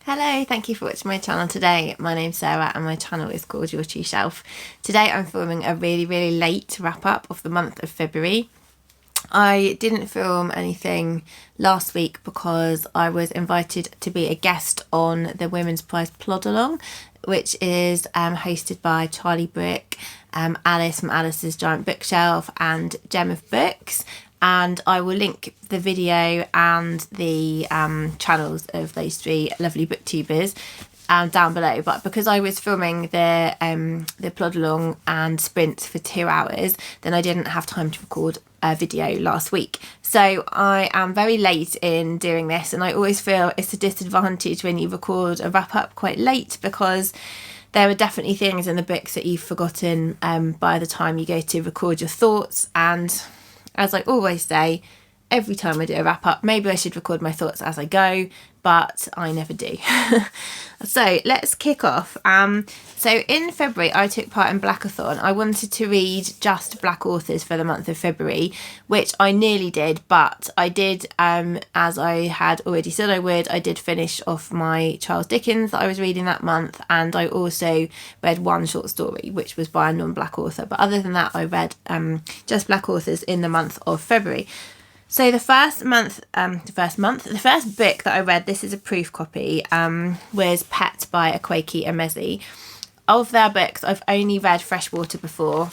Hello, thank you for watching my channel today. My name's Sarah and my channel is called Your True Shelf. Today I'm filming a really late wrap up of the month of February. I didn't film anything last week because I was invited to be a guest on the Women's Prize Plodalong, which is hosted by Charlie Brick, Alice from Alice's Giant Bookshelf and Gem of Books. And I will link the video and the channels of those three lovely booktubers down below. But because I was filming the Plodalong and sprints for 2 hours, then I didn't have time to record a video last week. So I am very late in doing this, and I always feel it's a disadvantage when you record a wrap up quite late, because there are definitely things in the books that you've forgotten by the time you go to record your thoughts. And as I always say, every time I do a wrap up, maybe I should record my thoughts as I go, but I never do. So let's kick off. So in February, I took part in Blackathon. I wanted to read just Black authors for the month of February, which I nearly did, but I did, as I had already said I would, I did finish off my Charles Dickens that I was reading that month, and I also read one short story, which was by a non-Black author. But other than that, I read just Black authors in the month of February. So the first book that I read, this is a proof copy, was Pet by Akwaeke Emezi. Of their books, I've only read Freshwater before,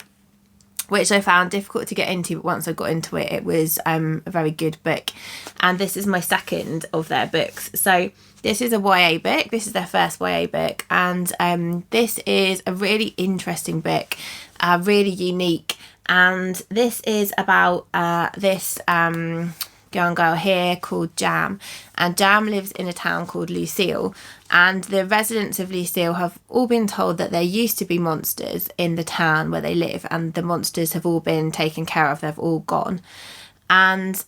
which I found difficult to get into, but once I got into it, it was a very good book. And this is my second of their books. So this is a YA book. This is their first YA book. And this is a really interesting book, really unique. And this is about this girl here called Jam, and Jam lives in a town called Lucille, and the residents of Lucille have all been told that there used to be monsters in the town where they live, and the monsters have all been taken care of, they've all gone. And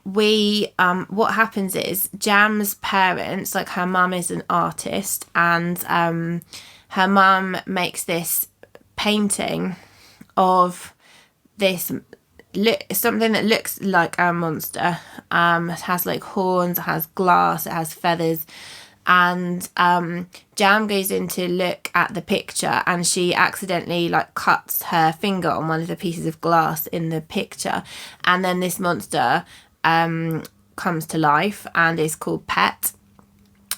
what happens is Jam's parents, like her mum is an artist, and her mum makes this painting of this something that looks like a monster. It has like horns, it has glass, it has feathers, and Jam goes in to look at the picture, and she accidentally like cuts her finger on one of the pieces of glass in the picture, and then this monster comes to life and is called Pet.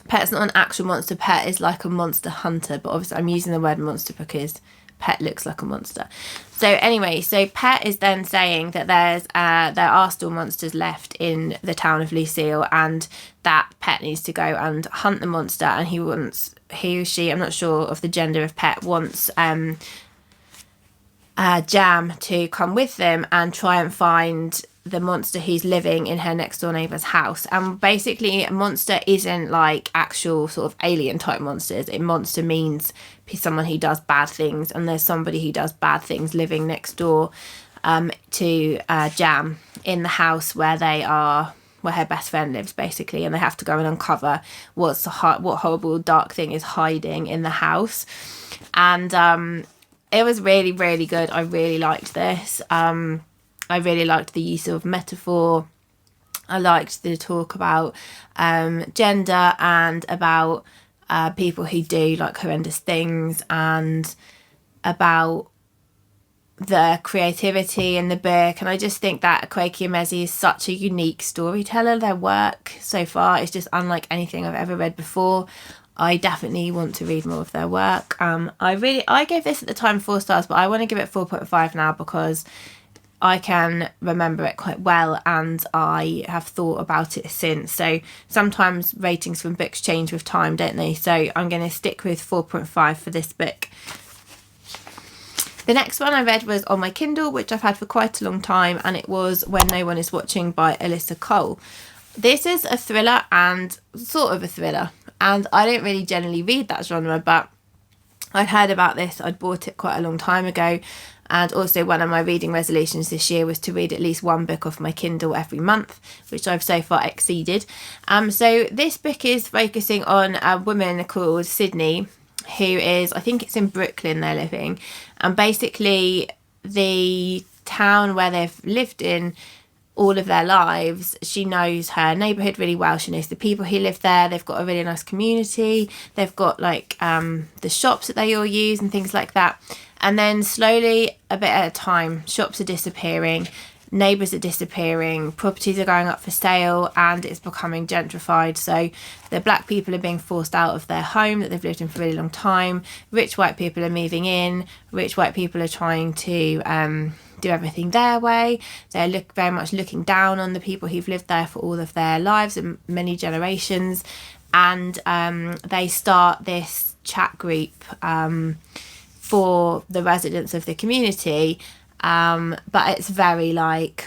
Pet's not an actual monster. Pet is like a monster hunter, but obviously I'm using the word monster because Pet looks like a monster. So anyway, so Pet is then saying that there are still monsters left in the town of Lucille, and that Pet needs to go and hunt the monster, and he or she, I'm not sure of the gender of Pet, wants Jam to come with them and try and find the monster who's living in her next door neighbour's house. And basically a monster isn't like actual sort of alien type monsters. A monster means someone who does bad things, and there's somebody who does bad things living next door to Jam in the house where her best friend lives, basically, and they have to go and uncover what horrible dark thing is hiding in the house. And it was really good. I really liked this. I really liked the use of metaphor. I liked the talk about gender and about people who do like horrendous things, and about the creativity in the book. And I just think that Akwaeke Emezi is such a unique storyteller. Their work so far is just unlike anything I've ever read before. I definitely want to read more of their work. I gave this at the time 4 stars, but I want to give it 4.5 now because I can remember it quite well, and I have thought about it since. So sometimes ratings from books change with time, don't they? So I'm going to stick with 4.5 for this book. The next one I read was on my Kindle, which I've had for quite a long time, and it was When No One Is Watching by Alyssa Cole. This is a thriller, and sort of a thriller, and I don't really generally read that genre, but I'd heard about this. I'd bought it quite a long time ago. And also one of my reading resolutions this year was to read at least one book off my Kindle every month, which I've so far exceeded. So this book is focusing on a woman called Sydney, who is, I think it's in Brooklyn they're living. And basically the town where they've lived in all of their lives. She knows her neighbourhood really well. She knows the people who live there. They've got a really nice community. They've got like the shops that they all use and things like that. And then slowly, a bit at a time, shops are disappearing, neighbours are disappearing, properties are going up for sale, and it's becoming gentrified. So the black people are being forced out of their home that they've lived in for a really long time. Rich white people are moving in. Rich white people are trying to do everything their way. They're very much looking down on the people who've lived there for all of their lives and many generations. And they start this chat group for the residents of the community. But it's very like,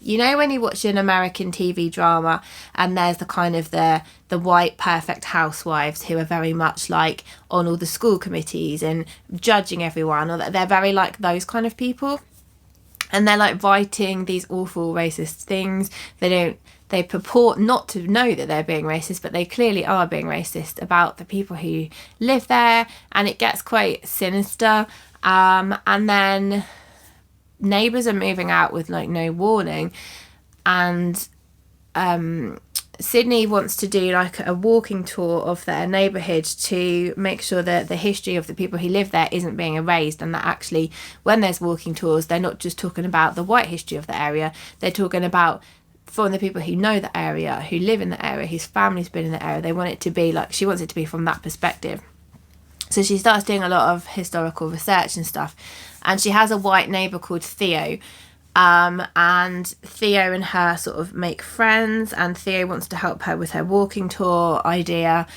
you know, when you watch an American TV drama and there's the kind of the white perfect housewives who are very much like on all the school committees and judging everyone, or they're very like those kind of people. And they're like writing these awful racist things. They purport not to know that they're being racist, but they clearly are being racist about the people who live there. And it gets quite sinister. And then neighbours are moving out with like no warning. And Sydney wants to do like a walking tour of their neighbourhood to make sure that the history of the people who live there isn't being erased, and that actually when there's walking tours, they're not just talking about the white history of the area, they're talking about from the people who know the area, who live in the area, whose family's been in the area. They want it to be like, she wants it to be from that perspective. So she starts doing a lot of historical research and stuff, and she has a white neighbour called Theo. And Theo and her sort of make friends, and Theo wants to help her with her walking tour idea,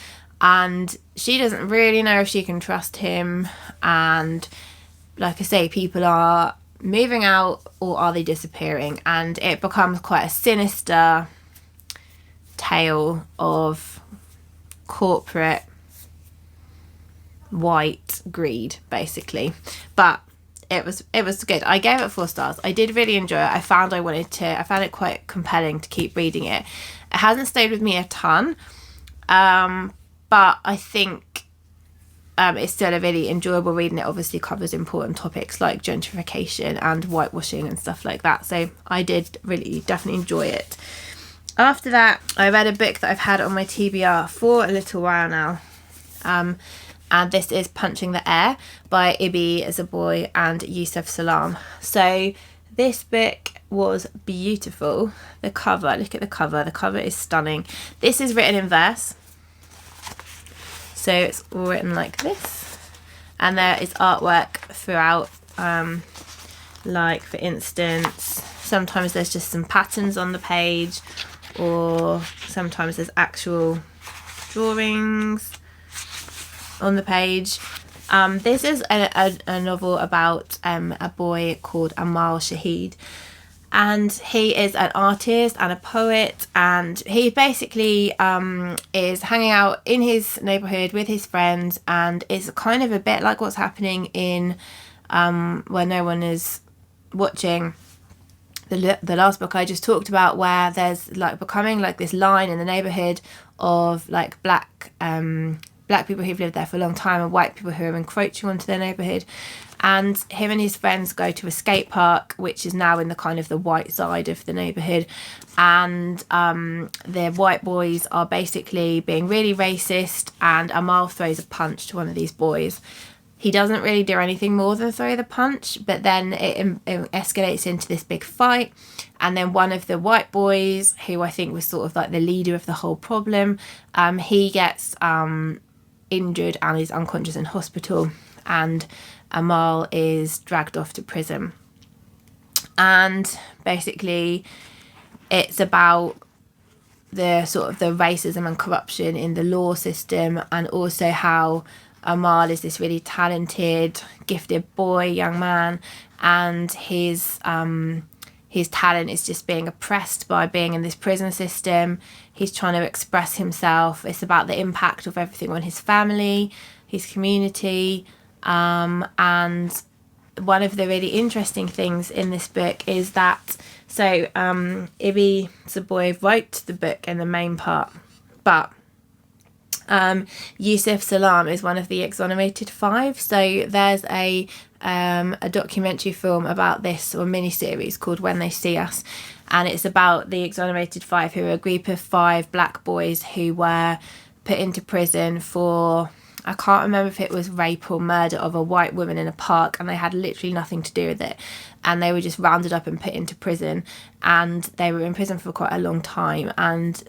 and she doesn't really know if she can trust him. And like I say, people are moving out, or are they disappearing? And it becomes quite a sinister tale of corporate white greed, basically. But it was good. I gave it 4 stars. I did really enjoy it. I found it quite compelling to keep reading it. It hasn't stayed with me a ton, but I think it's still a really enjoyable read, and it obviously covers important topics like gentrification and whitewashing and stuff like that. So I did really definitely enjoy it. After that, I read a book that I've had on my TBR for a little while now. And this is Punching the Air by Ibi Zoboi and Yusef Salaam. So this book was beautiful. The cover, look at the cover. The cover is stunning. This is written in verse. So it's all written like this. And there is artwork throughout. Like, for instance, sometimes there's just some patterns on the page, or sometimes there's actual drawings on the page. This is a novel about a boy called Amal Shahid, and he is an artist and a poet, and he basically is hanging out in his neighbourhood with his friends, and it's kind of a bit like what's happening in Where No One Is Watching, the last book I just talked about, where there's like becoming like this line in the neighbourhood of like black people who've lived there for a long time and white people who are encroaching onto their neighbourhood. And him and his friends go to a skate park, which is now in the kind of the white side of the neighbourhood. And the white boys are basically being really racist, and Amal throws a punch to one of these boys. He doesn't really do anything more than throw the punch, but then it escalates into this big fight. And then one of the white boys, who I think was sort of like the leader of the whole problem, he gets injured and is unconscious in hospital, and Amal is dragged off to prison. And basically it's about the sort of the racism and corruption in the law system, and also how Amal is this really talented, gifted boy, young man, and his talent is just being oppressed by being in this prison system. He's trying to express himself. It's about the impact of everything on his family, his community, and one of the really interesting things in this book is that, so Ibi Zoboi wrote the book in the main part, but Yusef Salaam is one of the exonerated 5. So there's a documentary film about this, or a mini-series called When They See Us, and it's about the Exonerated Five, who are a group of 5 black boys who were put into prison for, I can't remember if it was rape or murder of a white woman in a park, and they had literally nothing to do with it, and they were just rounded up and put into prison, and they were in prison for quite a long time. And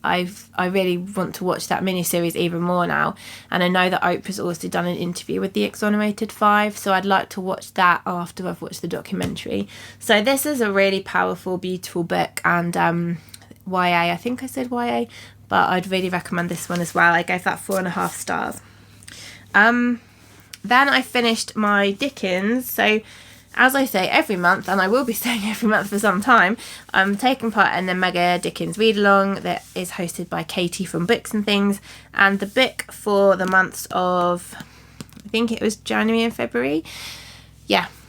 I really want to watch that miniseries even more now, and I know that Oprah's also done an interview with the Exonerated Five, so I'd like to watch that after I've watched the documentary. So this is a really powerful, beautiful book, and YA, I think I said YA, but I'd really recommend this one as well. I gave that 4.5 stars. Then I finished my Dickens. So as I say every month, and I will be saying every month for some time, I'm taking part in the Mega Dickens read along that is hosted by Katie from Books and Things, and the book for the months of, I think it was January and February,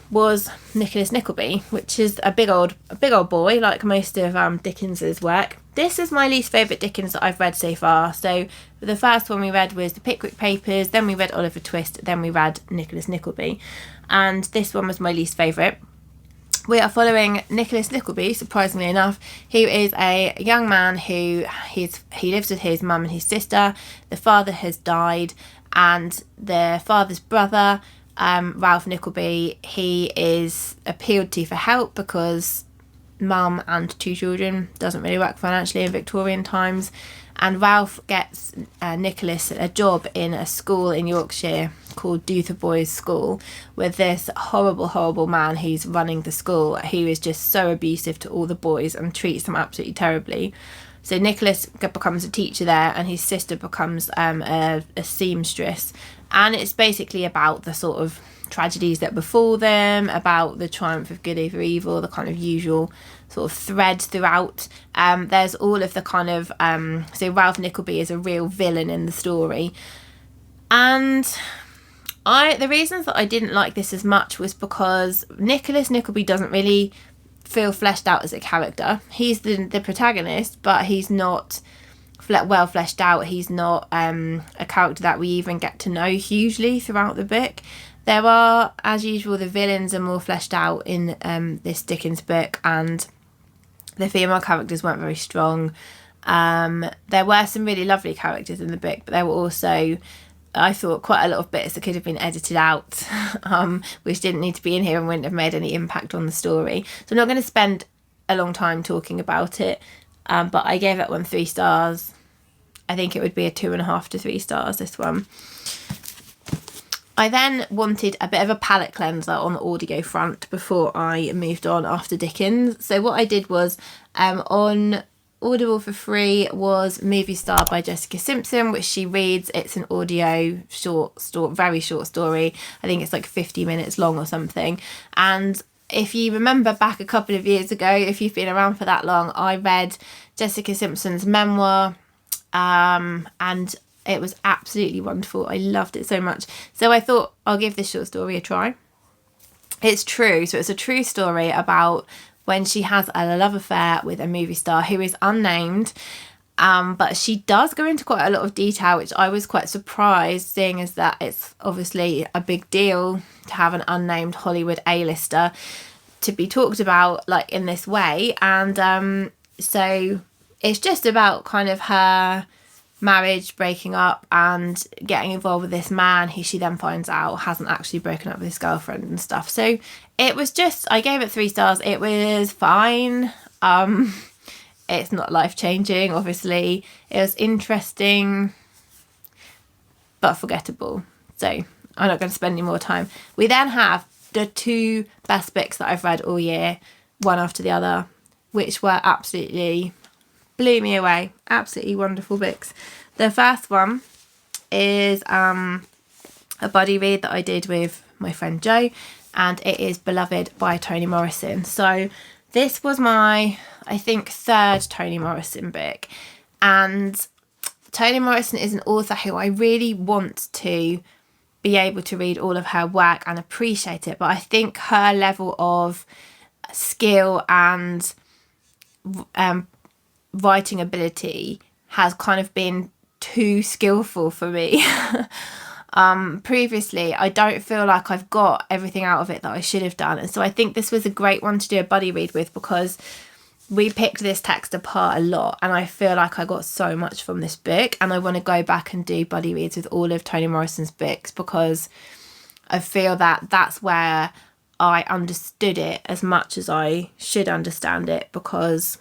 was Nickleby, which is a big old boy, like most of Dickens's work. This is my least favourite Dickens that I've read so far. So the first one we read was the Pickwick Papers, then we read Oliver Twist, then we read Nickleby, and this one was my least favourite. We are following Nickleby, surprisingly enough, who is a young man who he lives with his mum and his sister. The father has died, and the father's brother, Ralph Nickleby, he is appealed to for help because mum and 2 children doesn't really work financially in Victorian times, and Ralph gets Nicholas a job in a school in Yorkshire called Dotheboys School with this horrible man who's running the school, who is just so abusive to all the boys and treats them absolutely terribly. So Nicholas becomes a teacher there, and his sister becomes a seamstress, and it's basically about the sort of tragedies that befall them, about the triumph of good over evil, the kind of usual sort of thread throughout. There's all of the kind of so Ralph Nickleby is a real villain in the story, and the reasons that I didn't like this as much was because Nickleby doesn't really feel fleshed out as a character. He's the protagonist, but he's not well fleshed out. He's not a character that we even get to know hugely throughout the book. There are, as usual, the villains are more fleshed out in this Dickens book, and the female characters weren't very strong. There were some really lovely characters in the book, but there were also, I thought, quite a lot of bits that could have been edited out, which didn't need to be in here and wouldn't have made any impact on the story. So I'm not going to spend a long time talking about it, but I gave that one 3 stars. I think it would be a 2.5 to 3 stars, this one. I then wanted a bit of a palette cleanser on the audio front before I moved on after Dickens. So what I did was, on Audible for free was Movie Star by Jessica Simpson, which she reads. It's an audio very short story. I think it's like 50 minutes long or something. And if you remember back a couple of years ago, if you've been around for that long, I read Jessica Simpson's memoir, and it was absolutely wonderful. I loved it so much. So I thought I'll give this short story a try. It's true. So it's a true story about when she has a love affair with a movie star who is unnamed. But she does go into quite a lot of detail, which I was quite surprised, seeing as that it's obviously a big deal to have an unnamed Hollywood A-lister to be talked about like in this way. And so it's just about kind of her marriage breaking up and getting involved with this man who she then finds out hasn't actually broken up with his girlfriend and stuff. So it was just, I gave it 3 stars. It was fine. It's not life-changing, obviously. It was interesting, but forgettable. So I'm not going to spend any more time. We then have the 2 best books that I've read all year, one after the other, which were absolutely blew me away. Absolutely wonderful books. The first one is a buddy read that I did with my friend Jo, and it is Beloved by Toni Morrisson. So this was my, I think, 3rd Toni Morrisson book, and Toni Morrisson is an author who I really want to be able to read all of her work and appreciate it, but I think her level of skill and writing ability has kind of been too skillful for me. Previously, I don't feel like I've got everything out of it that I should have done. And so I think this was a great one to do a buddy read with, because we picked this text apart a lot, and I feel like I got so much from this book, and I want to go back and do buddy reads with all of Toni Morrison's books, because I feel that that's where I understood it as much as I should understand it, because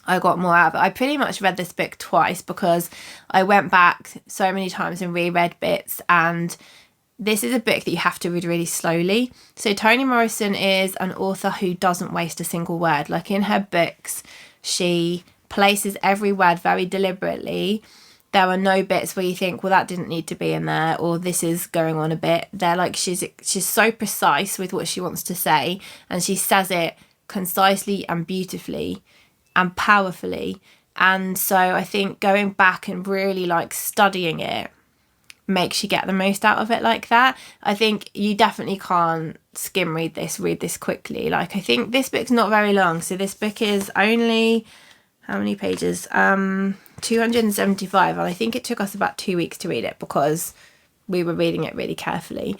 I got more out of it. I pretty much read this book twice, because I went back so many times and reread bits, and this is a book that you have to read really slowly. So Toni Morrisson is an author who doesn't waste a single word. Like, in her books, she places every word very deliberately. There are no bits where you think, well, that didn't need to be in there, or this is going on a bit. They're like, she's so precise with what she wants to say, and she says it concisely and beautifully and powerfully. And so I think going back and really like studying it makes you get the most out of it like that. I think you definitely can't skim read this quickly. Like, I think this book's not very long, so this book is only, how many pages? 275, and I think it took us about 2 weeks to read it, because we were reading it really carefully.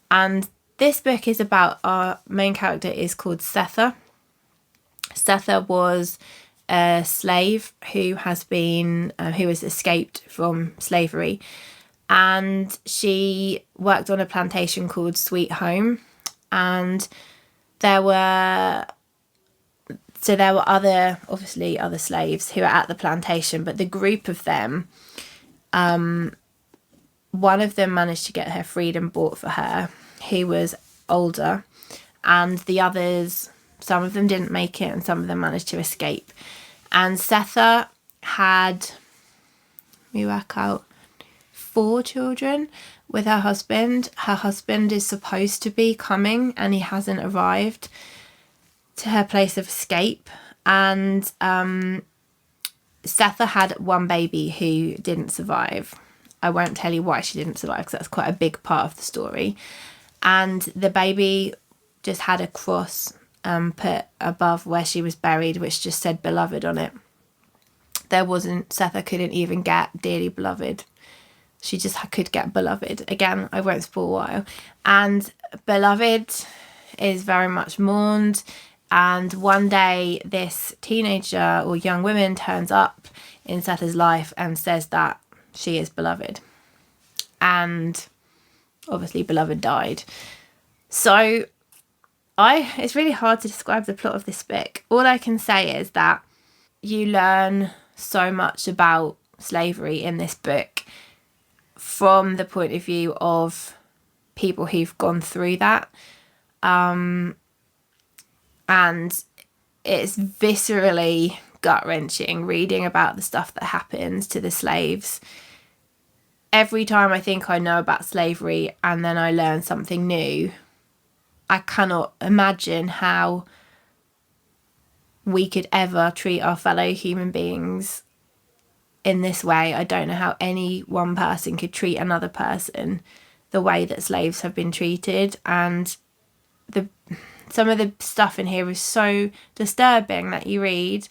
And this book is about, our main character is called Setha. Setha was a slave who has escaped from slavery, and she worked on a plantation called Sweet Home, and there were other slaves who were at the plantation, but the group of them, one of them managed to get her freedom bought for her. He was older, and the others, some of them didn't make it, and some of them managed to escape. And Setha had, we work out, 4 children with her husband. Her husband is supposed to be coming, and he hasn't arrived to her place of escape. And Setha had one baby who didn't survive. I won't tell you why she didn't survive, because that's quite a big part of the story. And the baby just had a cross put above where she was buried, which just said beloved on it. Setha couldn't even get dearly beloved. She just could get beloved. Again, I won't spoil why. And beloved is very much mourned. And one day this teenager or young woman turns up in Setha's life and says that she is beloved. And obviously beloved died. So it's really hard to describe the plot of this book. All I can say is that you learn so much about slavery in this book from the point of view of people who've gone through that. And it's viscerally gut-wrenching reading about the stuff that happens to the slaves. Every time I think I know about slavery and then I learn something new, I cannot imagine how we could ever treat our fellow human beings in this way. I don't know how any one person could treat another person the way that slaves have been treated. And some of the stuff in here is so disturbing that you read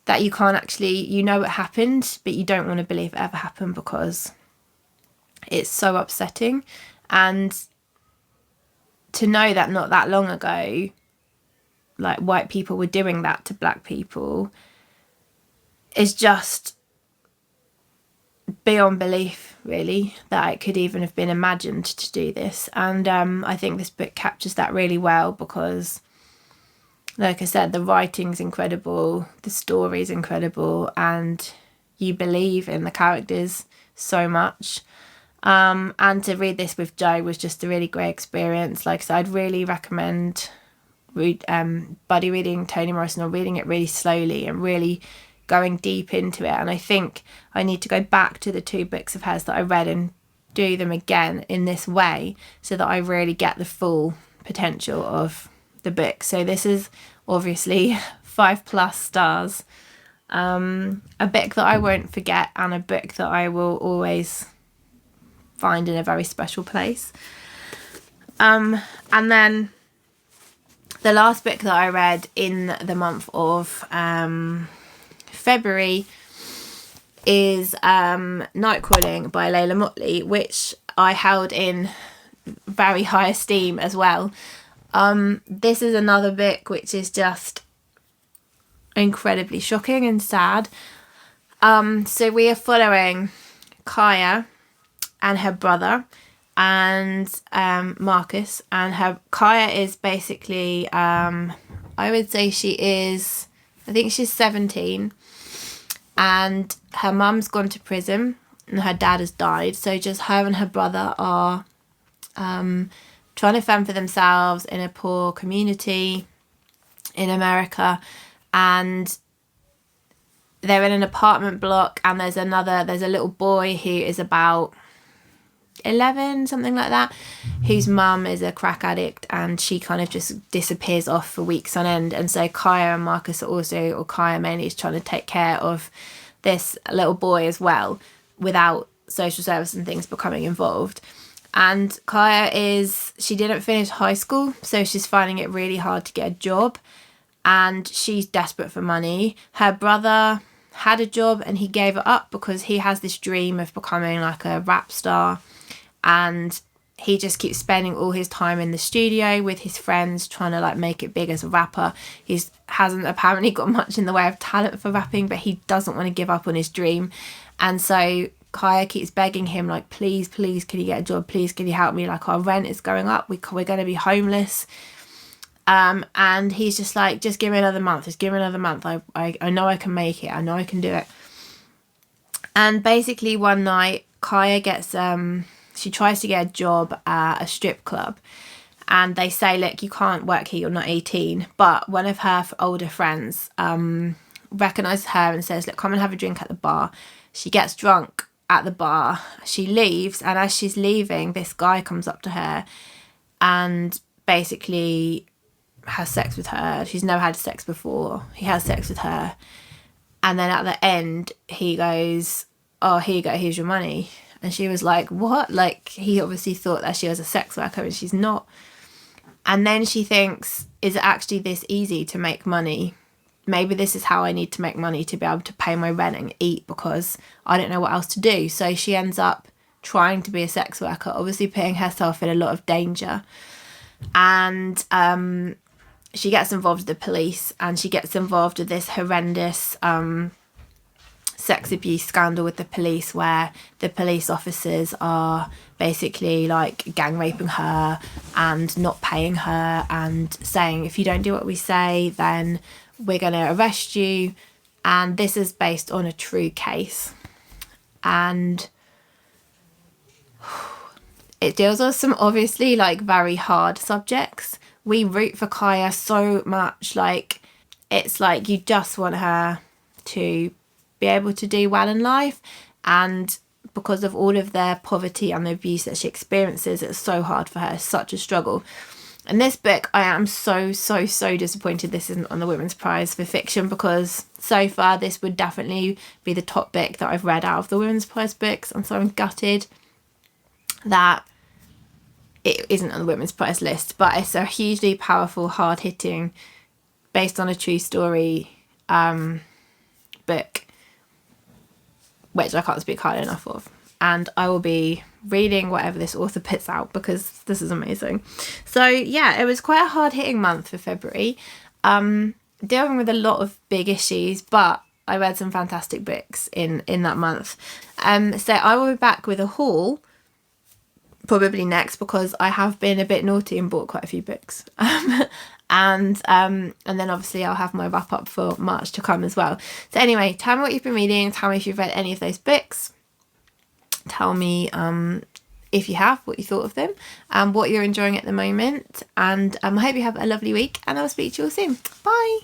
that you can't actually, you know it happened, but you don't want to believe it ever happened, because it's so upsetting. And to know that not that long ago, like, white people were doing that to black people is just beyond belief, really, that it could even have been imagined to do this. And I think this book captures that really well, because, like I said, the writing's incredible, the story's incredible, and you believe in the characters so much. And to read this with Joe was just a really great experience. Like I said, I'd really recommend buddy reading Toni Morrisson, or reading it really slowly and really going deep into it. And I think I need to go back to the 2 books of hers that I read and do them again in this way, so that I really get the full potential of the book. So this is obviously 5+ stars. A book that I won't forget, and a book that I will always find in a very special place. And then the last book that I read in the month of February is Nightcalling by Leila Mottley, which I held in very high esteem as well. This is another book which is just incredibly shocking and sad. So we are following Kaya and her brother and Marcus, and Kaya is basically I would say I think she's 17, and her mum's gone to prison and her dad has died, so just her and her brother are trying to fend for themselves in a poor community in America. And they're in an apartment block, and there's a little boy who is about 11, something like that, whose mum is a crack addict, and she kind of just disappears off for weeks on end. And so Kaya and Marcus are also, or Kaya mainly, is trying to take care of this little boy as well, without social service and things becoming involved. And Kaya she didn't finish high school, so she's finding it really hard to get a job, and she's desperate for money. Her brother had a job and he gave it up because he has this dream of becoming like a rap star, and he just keeps spending all his time in the studio with his friends trying to like make it big as a rapper. He hasn't apparently got much in the way of talent for rapping, but he doesn't want to give up on his dream. And so Kaya keeps begging him, like, please, can you get a job? Please, can you help me? Like, our rent is going up. We're going to be homeless. And he's just like, just give me another month. Just give me another month. I know I can make it. I know I can do it. And basically one night, Kaya gets, she tries to get a job at a strip club. And they say, look, you can't work here. You're not 18. But one of her older friends recognises her and says, look, come and have a drink at the bar. She gets drunk at the bar. She leaves. And as she's leaving, this guy comes up to her and basically has sex with her. She's never had sex before. He has sex with her. And then at the end, he goes, oh, here you go, here's your money. And she was like, what? Like, he obviously thought that she was a sex worker and she's not. And then she thinks, is it actually this easy to make money? Maybe this is how I need to make money to be able to pay my rent and eat, because I don't know what else to do. So she ends up trying to be a sex worker, obviously putting herself in a lot of danger. And she gets involved with the police, and she gets involved with this horrendous sex abuse scandal with the police, where the police officers are basically like gang raping her and not paying her and saying, if you don't do what we say, then we're going to arrest you. And this is based on a true case, and it deals with some obviously like very hard subjects. We root for Kaya so much. Like, it's like you just want her to be able to do well in life, and because of all of their poverty and the abuse that she experiences, it's so hard for her. It's such a struggle. And this book, I am so disappointed this isn't on the Women's Prize for Fiction, because so far this would definitely be the top book that I've read out of the Women's Prize books, and so I'm gutted that it isn't on the Women's Prize list. But it's a hugely powerful, hard-hitting, based on a true story book, which I can't speak highly enough of. And I will be reading whatever this author puts out, because this is amazing. So yeah, it was quite a hard-hitting month for February, dealing with a lot of big issues, but I read some fantastic books in that month. So I will be back with a haul probably next, because I have been a bit naughty and bought quite a few books. And then obviously I'll have my wrap up for March to come as well. So anyway, tell me what you've been reading. Tell me if you've read any of those books. Tell me if you have, what you thought of them, and what you're enjoying at the moment. And I hope you have a lovely week, and I'll speak to you all soon. Bye.